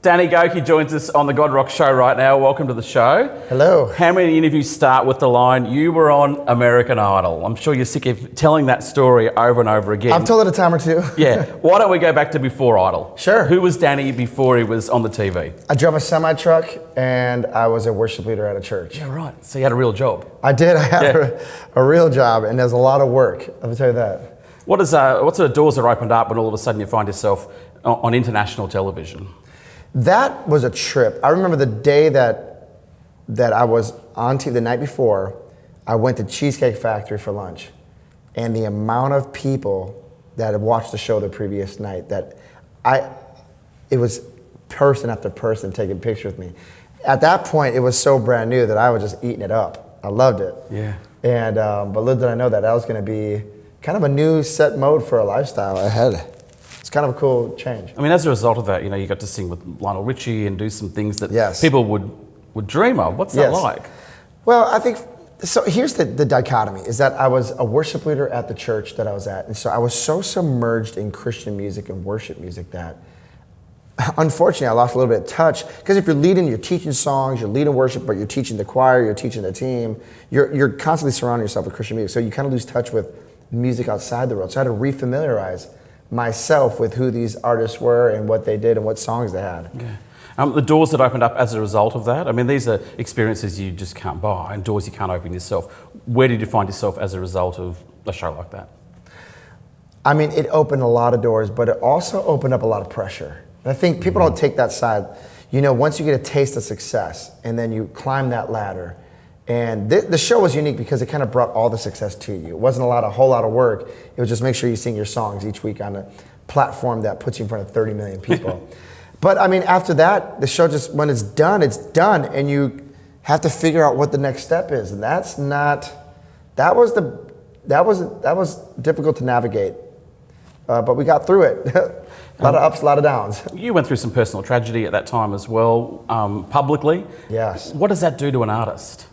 Danny Gokey joins us on the God Rock Show right now. Welcome to the show. Hello. How many interviews start with the line, "You were on American Idol"? I'm sure you're sick of telling that story over and over again. I've told it a time or two. Yeah. Why don't we go back to before Idol? Sure. Who was Danny before he was on the TV? I drove a semi-truck and I was a worship leader at a church. Yeah, right. So you had a real job. I did. I had a real job, and there's a lot of work. I'll tell you that. What sort of doors are opened up when all of a sudden you find yourself on international television? That was a trip. I remember the day that I was on TV, the night before, I went to Cheesecake Factory for lunch. And the amount of people that had watched the show the previous night, it was person after person taking pictures with me. At that point, it was so brand new that I was just eating it up. I loved it. Yeah. And but little did I know that was going to be kind of a new set mode for a lifestyle I had. It's kind of a cool change. I mean, as a result of that, you got to sing with Lionel Richie and do some things that Yes. people would dream of. What's that like? Well, I think, so here's the dichotomy, is that I was a worship leader at the church that I was at. And so I was so submerged in Christian music and worship music that, unfortunately, I lost a little bit of touch. Because if you're leading, you're teaching songs, you're leading worship, but you're teaching the choir, you're teaching the team, you're constantly surrounding yourself with Christian music. So you kind of lose touch with music outside the world. So I had to refamiliarize myself with who these artists were and what they did and what songs they had. Yeah. The doors that opened up as a result of that, I mean, these are experiences you just can't buy and doors you can't open yourself. Where did you find yourself as a result of a show like that? I mean, it opened a lot of doors, but it also opened up a lot of pressure. And I think people don't take that side. Once you get a taste of success and then you climb that ladder, and the show was unique because it kind of brought all the success to you. It wasn't a whole lot of work. It was just make sure you sing your songs each week on a platform that puts you in front of 30 million people. But I mean, after that, the show just, when it's done, and you have to figure out what the next step is. And that was difficult to navigate. But we got through it. A lot of ups, a lot of downs. You went through some personal tragedy at that time as well, publicly. Yes. What does that do to an artist?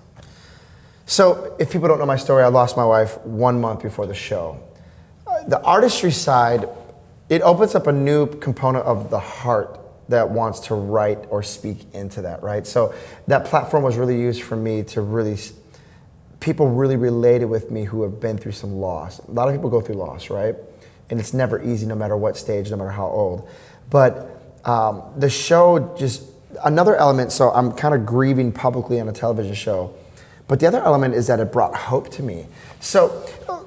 So if people don't know my story, I lost my wife 1 month before the show. The artistry side, it opens up a new component of the heart that wants to write or speak into that, right? So that platform was really used for me to people really related with me who have been through some loss. A lot of people go through loss, right? And it's never easy, no matter what stage, no matter how old. But the show just, another element, so I'm kind of grieving publicly on a television show. But the other element is that it brought hope to me. So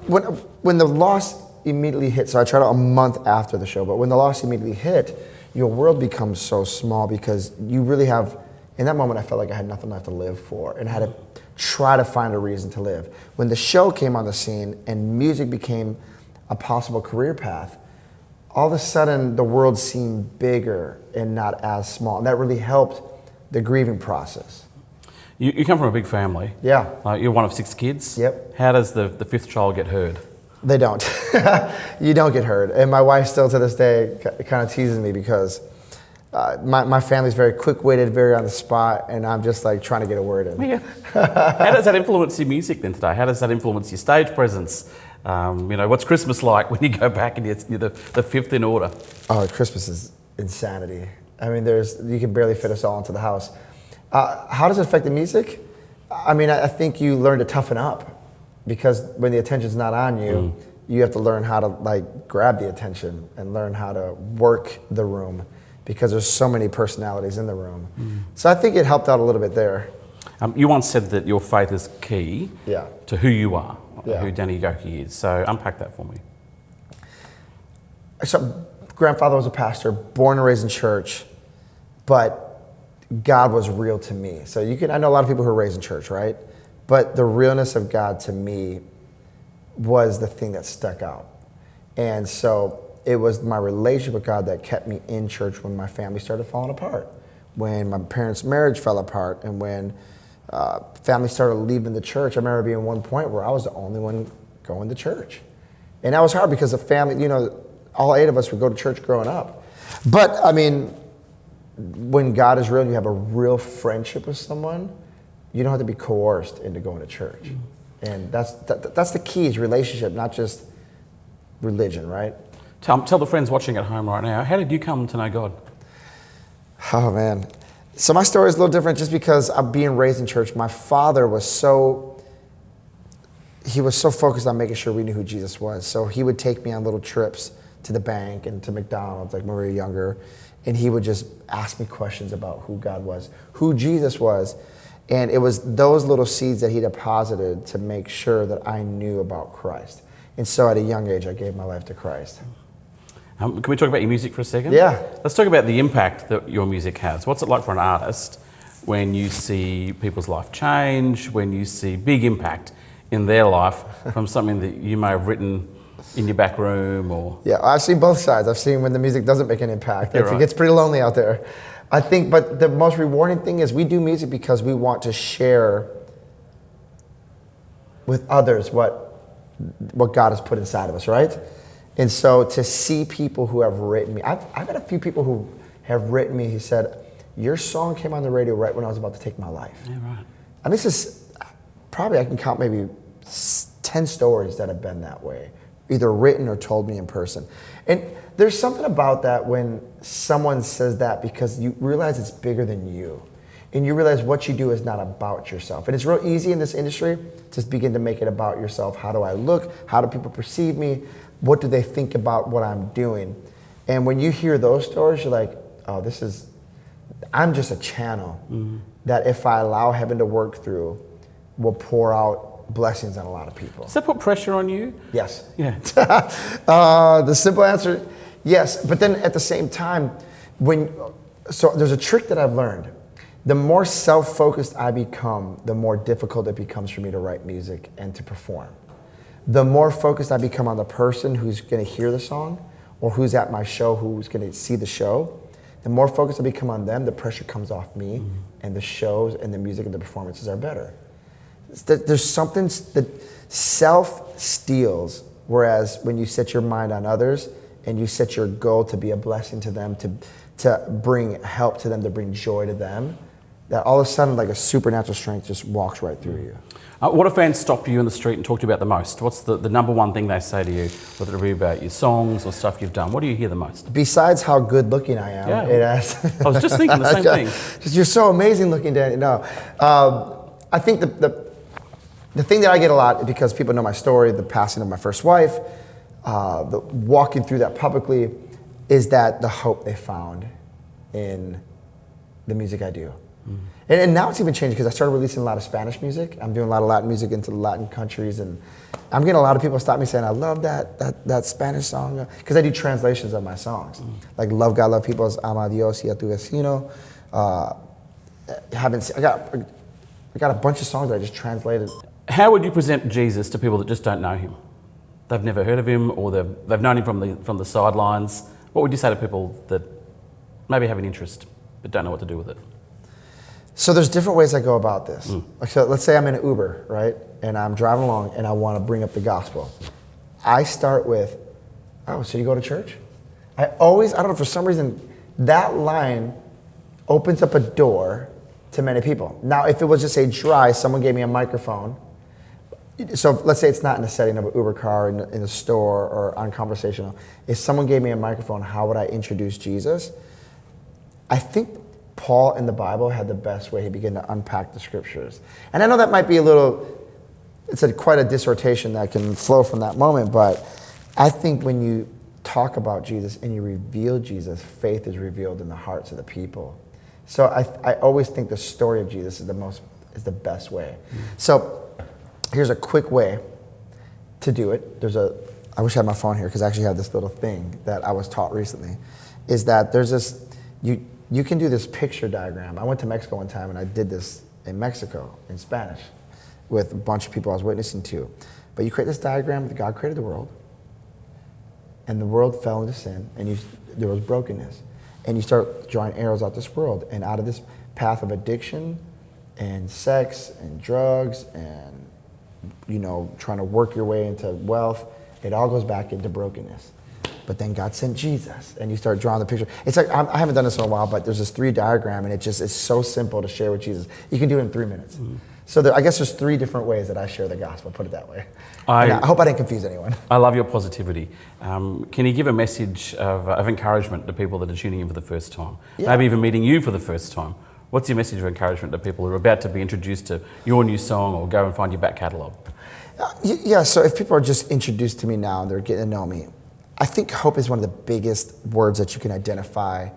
when the loss immediately hit, so I tried a month after the show, but when the loss immediately hit, your world becomes so small because you really have, in that moment I felt like I had nothing left to live for and had to try to find a reason to live. When the show came on the scene and music became a possible career path, all of a sudden the world seemed bigger and not as small. And that really helped the grieving process. You come from a big family. Yeah. You're one of 6 kids. Yep. How does the 5th child get heard? They don't. You don't get heard. And my wife still to this day kind of teases me because my family's very quick-witted, very on the spot, and I'm just like trying to get a word in. Yeah. How does that influence your music then today? How does that influence your stage presence? What's Christmas like when you go back and you're the 5th in order? Oh, Christmas is insanity. I mean, you can barely fit us all into the house. How does it affect the music? I mean, I think you learn to toughen up because when the attention's not on you, you have to learn how to grab the attention and learn how to work the room because there's so many personalities in the room. So I think it helped out a little bit there. You once said that your faith is key to who you are, who Danny Gokey is. So unpack that for me. So grandfather was a pastor, born and raised in church, but God was real to me. So I know a lot of people who are raised in church, right? But the realness of God to me was the thing that stuck out. And so it was my relationship with God that kept me in church when my family started falling apart, when my parents' marriage fell apart, and when family started leaving the church. I remember being one point where I was the only one going to church. And that was hard because the family, all 8 of us would go to church growing up. But I mean, when God is real and you have a real friendship with someone, you don't have to be coerced into going to church. And that's the key, is relationship, not just religion, right? Tell the friends watching at home right now, how did you come to know God? Oh man. So my story is a little different just because I'm being raised in church. My father was so focused on making sure we knew who Jesus was. So he would take me on little trips to the bank and to McDonald's, like when we were younger. And he would just ask me questions about who God was, who Jesus was. And it was those little seeds that he deposited to make sure that I knew about Christ. And so at a young age, I gave my life to Christ. Can we talk about your music for a second? Yeah. Let's talk about the impact that your music has. What's it like for an artist when you see people's life change, when you see big impact in their life from something that you may have written in your back room or... Yeah, I've seen both sides. I've seen when the music doesn't make an impact. It gets pretty lonely out there. I think, but the most rewarding thing is we do music because we want to share with others what God has put inside of us, right? And so to see people who have written me, I've got a few people who have written me who said, your song came on the radio right when I was about to take my life. Yeah, right. And this is probably, I can count maybe 10 stories that have been that way, either written or told me in person. And there's something about that when someone says that because you realize it's bigger than you. And you realize what you do is not about yourself. And it's real easy in this industry to begin to make it about yourself. How do I look? How do people perceive me? What do they think about what I'm doing? And when you hear those stories, you're like, oh, I'm just a channel that if I allow heaven to work through, will pour out blessings on a lot of people. Does that put pressure on you? Yes. Yeah. The simple answer, yes. But then at the same time, so there's a trick that I've learned. The more self-focused I become, the more difficult it becomes for me to write music and to perform. The more focused I become on the person who's going to hear the song or who's at my show, who's going to see the show, the more focused I become on them, the pressure comes off me, and the shows and the music and the performances are better. There's something that self steals, whereas when you set your mind on others and you set your goal to be a blessing to them, to bring help to them, to bring joy to them, that all of a sudden like a supernatural strength just walks right through you. What do fans stop you in the street and talk to you about the most? What's the number one thing they say to you, whether it be about your songs or stuff you've done? What do you hear the most? Besides how good looking I am, I was just thinking the same thing. You're so amazing looking, Danny. No, I think the thing that I get a lot, because people know my story, the passing of my first wife, the walking through that publicly, is that the hope they found in the music I do. And now it's even changed because I started releasing a lot of Spanish music. I'm doing a lot of Latin music into the Latin countries, and I'm getting a lot of people stop me saying, I love that Spanish song, because I do translations of my songs. Like Love God, Love People, Ama Dios y a tu vecino. I got a bunch of songs that I just translated. How would you present Jesus to people that just don't know him? They've never heard of him, or they've known him from the sidelines. What would you say to people that maybe have an interest but don't know what to do with it? So there's different ways I go about this. Like, so let's say I'm in an Uber, right? And I'm driving along and I want to bring up the gospel. I start with, oh, so you go to church? I don't know, for some reason, that line opens up a door to many people. Now, if it was just a dry, someone gave me a microphone. So let's say it's not in the setting of an Uber car, in a store, or on conversational. If someone gave me a microphone, how would I introduce Jesus? I think Paul in the Bible had the best way he began to unpack the scriptures. And I know that might be quite a dissertation that can flow from that moment, but I think when you talk about Jesus and you reveal Jesus, faith is revealed in the hearts of the people. So I always think the story of Jesus is the best way. So here's a quick way to do it. I wish I had my phone here because I actually have this little thing that I was taught recently, is that there's this, you can do this picture diagram. I went to Mexico one time and I did this in Mexico in Spanish with a bunch of people I was witnessing to. But you create this diagram that God created the world, and the world fell into sin, and there was brokenness. And you start drawing arrows out this world, and out of this path of addiction and sex and drugs and trying to work your way into wealth, it all goes back into brokenness. but then God sent Jesus, and you start drawing the picture. It's like, I haven't done this in a while, but there's this 3 diagram, and it just is so simple to share with Jesus. You can do it in 3 minutes. So I guess there's 3 different ways that I share the gospel, put it that way. I hope I didn't confuse anyone. I love your positivity. Can you give a message of encouragement to people that are tuning in for the first time? Yeah. Maybe even meeting you for the first time. What's your message of encouragement to people who are about to be introduced to your new song or go and find your back catalogue? Yeah, so if people are just introduced to me now and they're getting to know me, I think hope is one of the biggest words that you can identify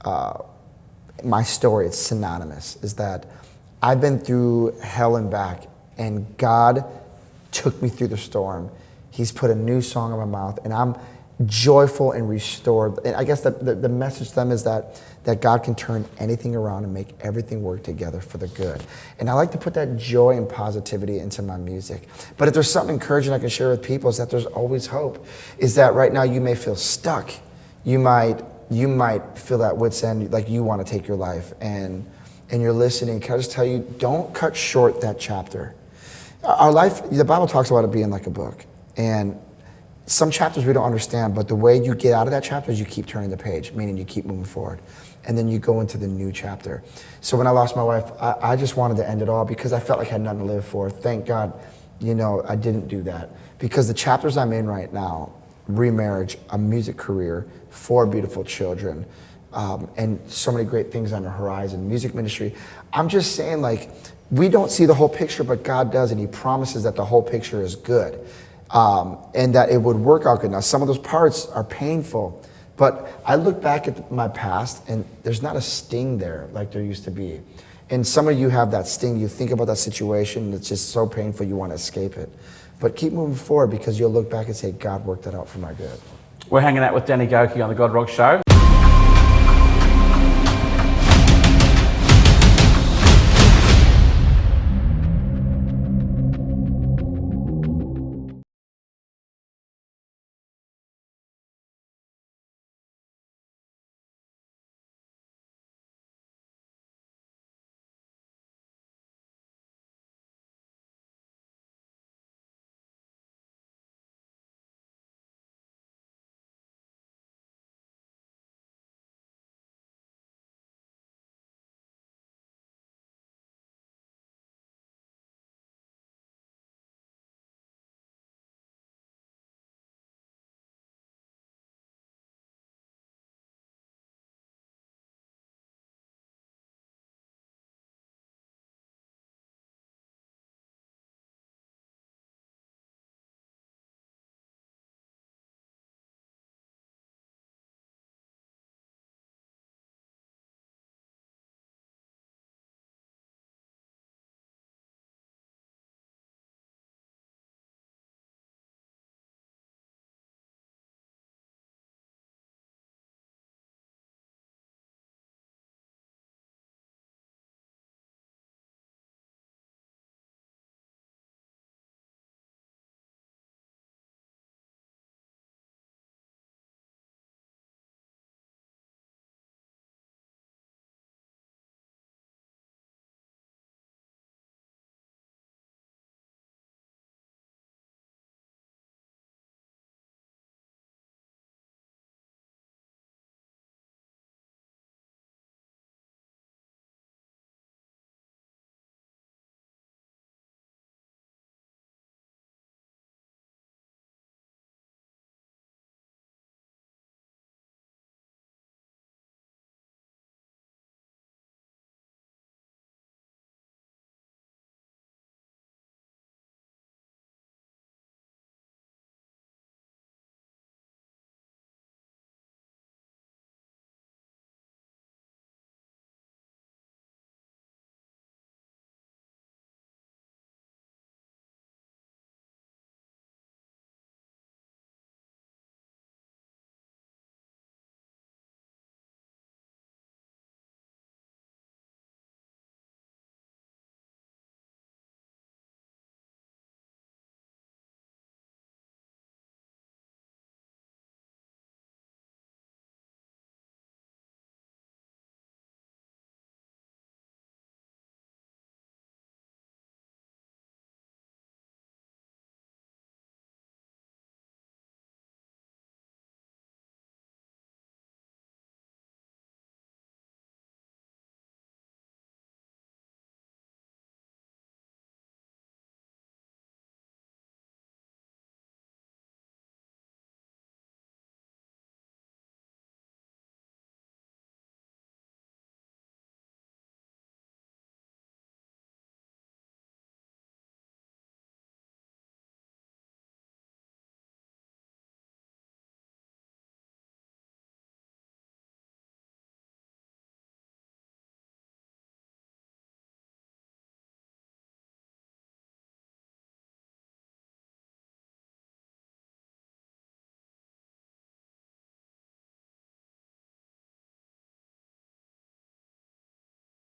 my story. It's synonymous, is that I've been through hell and back, and God took me through the storm. He's put a new song in my mouth, and I'm joyful and restored. And I guess the message to them is that God can turn anything around and make everything work together for the good. And I like to put that joy and positivity into my music. But if there's something encouraging I can share with people, is that there's always hope. Is that right now you may feel stuck. You might feel that wit's end, like you want to take your life, and you're listening. Can I just tell you, don't cut short that chapter. Our life, the Bible talks about it being like a book. And some chapters we don't understand, but the way you get out of that chapter is you keep turning the page, meaning you keep moving forward. And then you go into the new chapter. So when I lost my wife, I just wanted to end it all because I felt like I had nothing to live for. Thank God, I didn't do that. Because the chapters I'm in right now, remarriage, a music career, 4 beautiful children, and so many great things on the horizon, music ministry. I'm just saying, like, we don't see the whole picture, but God does, and He promises that the whole picture is good. And that it would work out good. Now, some of those parts are painful, but I look back at my past and there's not a sting there like there used to be. And some of you have that sting. You think about that situation, it's just so painful you want to escape it. But keep moving forward because you'll look back and say, God worked that out for my good. We're hanging out with Danny Gokey on The God Rock Show.